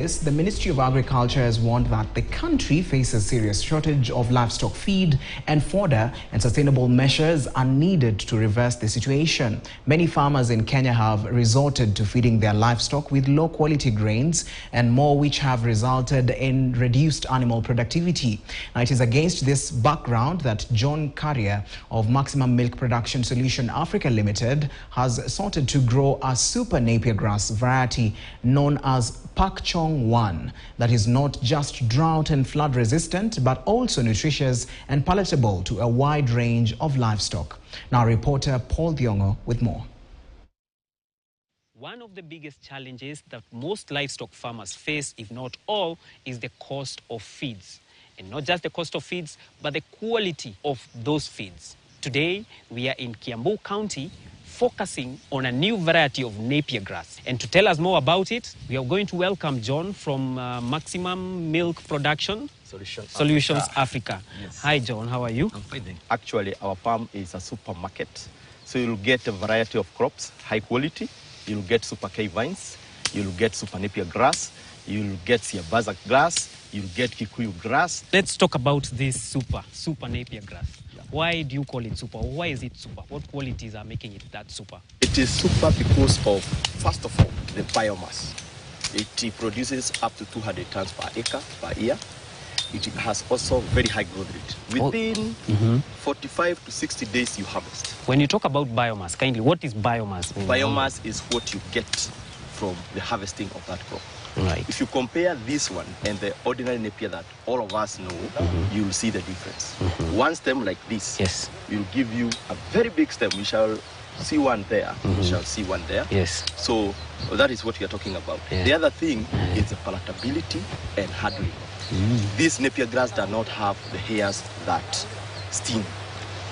The Ministry of Agriculture has warned that the country faces serious shortage of livestock feed and fodder, and sustainable measures are needed to reverse the situation. Many farmers in Kenya have resorted to feeding their livestock with low-quality grains and more, which have resulted in reduced animal productivity. Now, it is against this background that John Carrier of Maximum Milk Production Solution Africa Limited has sought to grow a super Napier grass variety known as pakchong 1 that is not just drought and flood resistant but also nutritious and palatable to a wide range of livestock. Now, reporter Paul Diongo with more. One of the biggest challenges that most livestock farmers face, if not all, is the cost of feeds. And not just the cost of feeds, but the quality of those feeds. Today, we are in Kiambu County, focusing on a new variety of Napier grass. And to tell us more about it, we are going to welcome John from Maximum Milk Production Solutions Africa. Yes. Hi John, how are you? I'm fine. Actually, our farm is a supermarket. So you'll get a variety of crops, high quality. You'll get super K vines, you'll get super Napier grass, you'll get Siabaza grass, you'll get Kikuyu grass. Let's talk about this super Napier grass. Why do you call it super? Why is it super? What qualities are making it that super? It is super because of, first of all, the biomass. It produces up to 200 tons per acre per year. It has also very high growth rate. Within 45 to 60 days, you harvest. When you talk about biomass, kindly, what is biomass? Biomass is what you get from the harvesting of that crop. Right. If you compare this one and the ordinary Napier that all of us know, you'll see the difference. One stem like this will give you a very big stem. We shall see one there. We shall see one there. Yes. So that is what we are talking about. Yeah. The other thing is the palatability and handling. This Napier grass does not have the hairs that sting.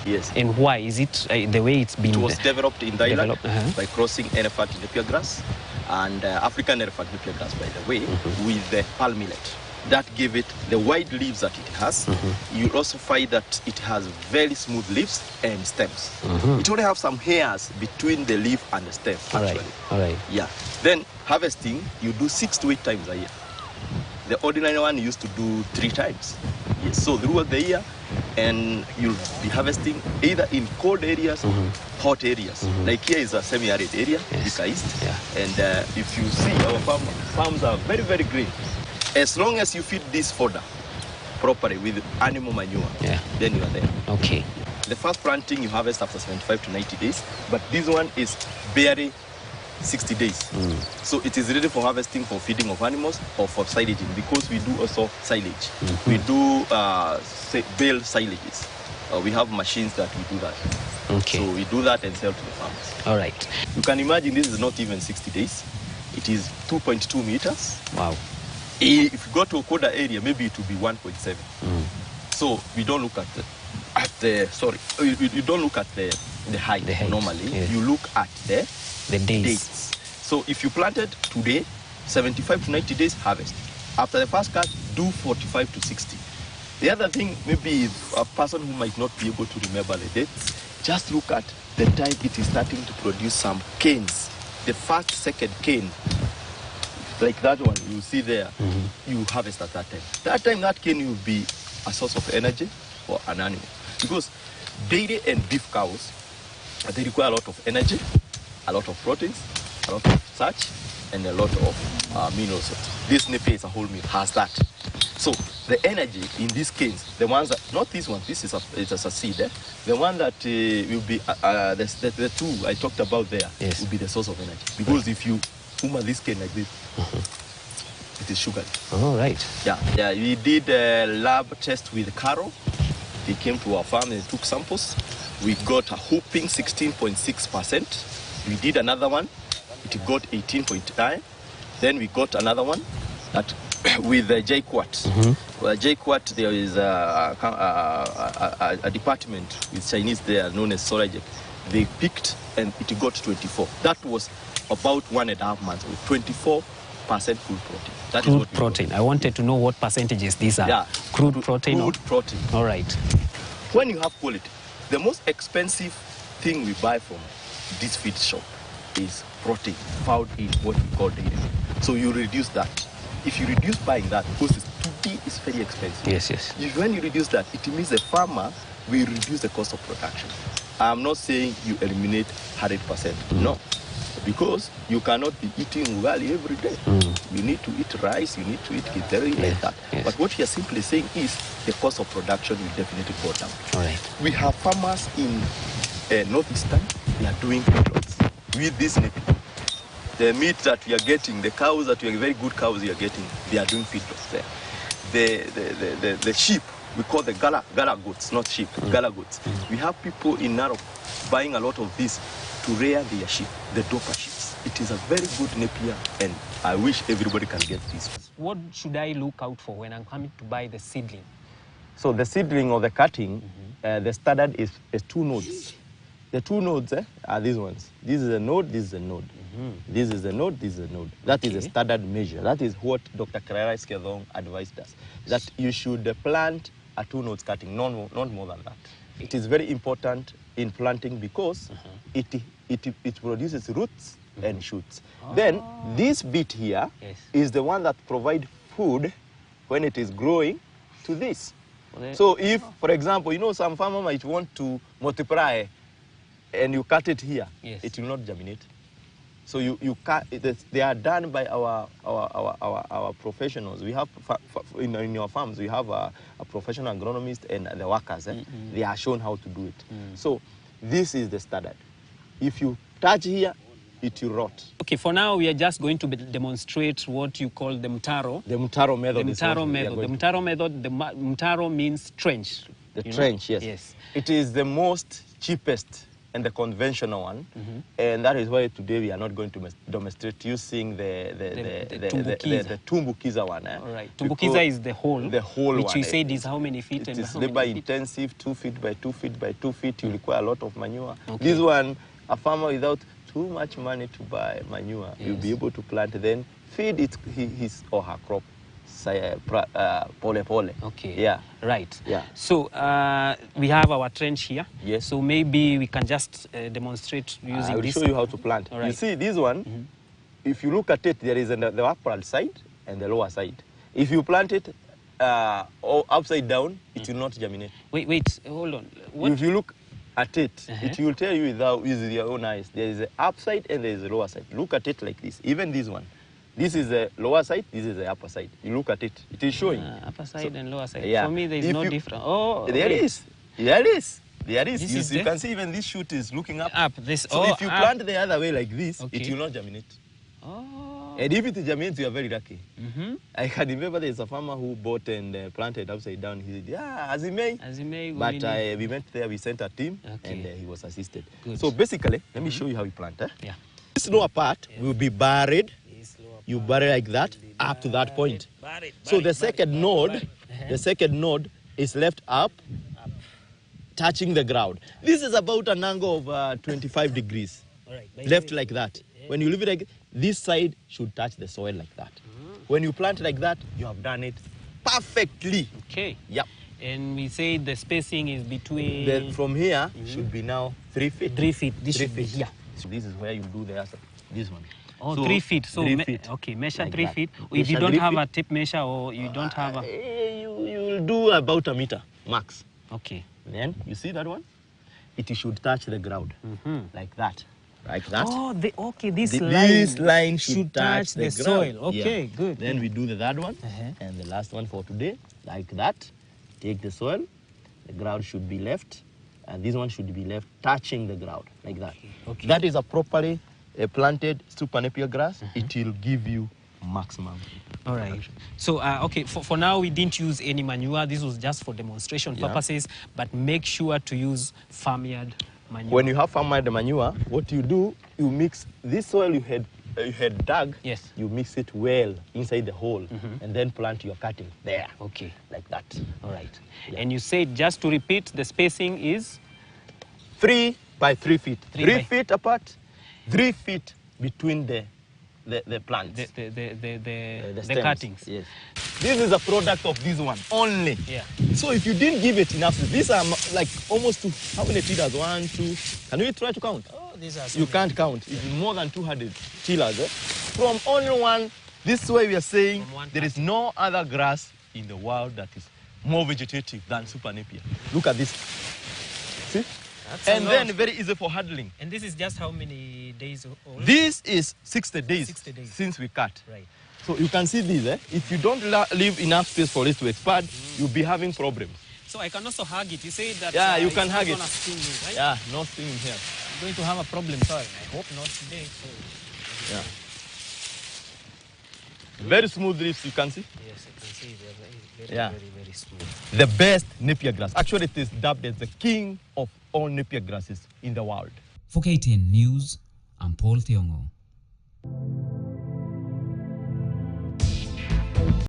Yes. And why? Is it the way it's been? It was developed in Thailand by crossing elephant Napier grass and African elephant Napier grass, by the way, with the palm millet. That gave it the wide leaves that it has. You also find that it has very smooth leaves and stems. It only has some hairs between the leaf and the stem, actually. All right. Yeah. Then harvesting, you do 6 to 8 times a year. The ordinary one used to do 3 times. Yes. So throughout the year, and you'll be harvesting either in cold areas, hot areas. Like here is a semi-arid area, Thika East. And if you see, our farms are very, very green. As long as you feed this fodder properly with animal manure, then you are there. Okay. The first planting you harvest after 75 to 90 days, but this one is barely 60 days. So it is ready for harvesting, for feeding of animals or for silaging, because we do also silage. We do bale silages. We have machines that we do that. Okay. So we do that and sell to the farmers. All right. You can imagine this is not even 60 days. It is 2.2 meters. Wow. If you go to a colder area, maybe it will be 1.7. So we don't look at you don't look at the height normally. Yes. You look at the dates. So if you planted today, 75 to 90 days harvest. After the first cut, do 45 to 60. The other thing, maybe a person who might not be able to remember the dates, just look at the time it is starting to produce some canes. The first, second cane, like that one you see there, you harvest at that time. That time, that cane will be a source of energy for an animal. Because dairy and beef cows, they require a lot of energy, a lot of proteins, a lot of starch, and a lot of minerals. This Napier as a whole meal has that. So the energy in these canes, the ones that, not this one, this is a seed, the one that will be, the two I talked about there, will be the source of energy. Because if you humor this cane like this, it is sugary. All right. Yeah, we did a lab test with Carol. They came to our farm and took samples. We got a whopping 16.6%. We did another one. It got 18.9. Then we got another one that with JQuat. Well, JQuat, there is a department with Chinese there known as Solajek. They picked and it got 24. That was about 1.5 months with 24% crude protein. That crude is what protein. I wanted to know what percentages these are. Crude protein. Crude protein. All right. When you have quality, the most expensive thing we buy from this feed shop is protein found in what we call dairy. So you reduce that. if you reduce buying that, because today is very expensive. Yes, yes. When you reduce that, it means the farmer will reduce the cost of production. I'm not saying you eliminate 100%. No. Because you cannot be eating ugali every day. You need to eat rice, you need to eat githeri, like that. Yes. But what we are simply saying is the cost of production will definitely go down. All right. We have farmers in northeastern, they are doing feedlots with this Napier. The meat that we are getting, the cows that we are very good cows we are getting, they are doing feedlots there. The sheep, we call the gala goats, not sheep, gala goats. We have people in Narok buying a lot of this to rear their sheep, the doper sheep. It is a very good Napier, and I wish everybody can get this. What should I look out for when I'm coming to buy the seedling? So the seedling or the cutting, the standard is 2 nodes. The 2 nodes are these ones. This is a node, this is a node. This is a node, this is a node. That is a standard measure. That is what Dr. Karara Skethong advised us, that you should plant a 2 nodes cutting, not more than that. It is very important in planting because it produces roots and shoots. Then this bit here is the one that provides food when it is growing to this. So if, for example, you know, some farmer might want to multiply and you cut it here, it will not germinate. So you cut it, they are done by our professionals. We have in your farms we have a professional agronomist and the workers. They are shown how to do it. So this is the standard. If you touch here, it will rot. Okay, for now we are just going to demonstrate what you call the mtaro. The mtaro method. The mtaro method. The mtaro method. The mtaro means trench. The trench, yes. It is the most cheapest and the conventional one, and that is why today we are not going to demonstrate using the tumbukiza one. All right. Tumbukiza is the hole. The whole which one. Which you said is how many feet? It and is how labor many feet? intensive, 2 feet by 2 feet by 2 feet. You require a lot of manure. This one, a farmer without too much money to buy manure, you'll be able to plant, then feed it his or her crop. Pole. Okay. Yeah. Right. Yeah. So we have our trench here. Yes. So maybe we can just demonstrate using this. I will show you how to plant. All right. You see this one, if you look at it, there is the upper side and the lower side. If you plant it upside down, it will not germinate. Wait, hold on. What? If you look at it, it will tell you with your own eyes. There is the upside and there is the lower side. Look at it like this. Even this one. This is the lower side, this is the upper side. You look at it, it is showing. Upper side and lower side. Yeah. For me, there is no difference. Oh, there is. There is. There is. This You can see even this shoot is looking up. This. So if you plant the other way like this, it will not germinate. Oh. And if it germinates, you are very lucky. I can remember there's a farmer who bought and planted upside down. He said, yeah, as he may. But we went there, we sent a team, and he was assisted. Good. So basically, let me show you how we plant. Yeah. This lower part will be buried. You bury like that up to that point. So the second node is left up, touching the ground. This is about an angle of 25 degrees, left like that. When you leave it like this side should touch the soil like that. When you plant like that, you have done it perfectly. Okay. Yep. And we say the spacing is between. From here should be now 3 feet. 3 feet. This should be here. So this is where you do this one. Oh, so 3 feet. So 3 feet. Okay, measure Like 3 that. feet. If Measure you don't 3 have feet. a tape measure or you don't have a. You will do about a meter max. Okay. Then you see that one? It should touch the ground like that. Like that. Oh, this line should touch the soil. ground. Okay, Yeah. good. Then we do the third one and the last one for today, like that. Take the soil, the ground should be left, and this one should be left touching the ground, like that. Okay. That is a properly planted super Napier grass. It will give you maximum. All right. So, okay, for now, we didn't use any manure. This was just for demonstration purposes, but make sure to use farmyard manure. When you have farmyard manure, what you do, you mix this soil you had dug, you mix it well inside the hole, and then plant your cutting there. Okay. Like that. All right. Yeah. And you said, just to repeat, the spacing is? 3 by 3 feet. 3 feet apart, 3 feet between the plants. The stems. cuttings. Yes. This is a product of this one only. Yeah. So if you didn't give it enough, these are like almost how many tillers? 1, 2. Can we try to count? Oh, these are you can't count. It's more than 200 tillers. From only one This is why we are saying From there is no other grass in the world that is more vegetative than Super Napier. Look at this. See? That's And a then lot. very easy for handling. And this is just how many days old? This is 60 days, 60 days. since we cut. Right. So you can see this. If you don't leave enough space for it to expand, you'll be having problems. So I can also hug it. You say that You can hug it. Gonna sting me, right? Yeah, no stinging here. I'm going to have a problem, sorry. I hope not today. So. Yeah. Very smooth leaves, you can see. Yes, I can see they're Yeah. very smooth. The best Napier grass. Actually, it is dubbed as the king of all Napier grasses in the world. For KTN News, I'm Paul Thiongo.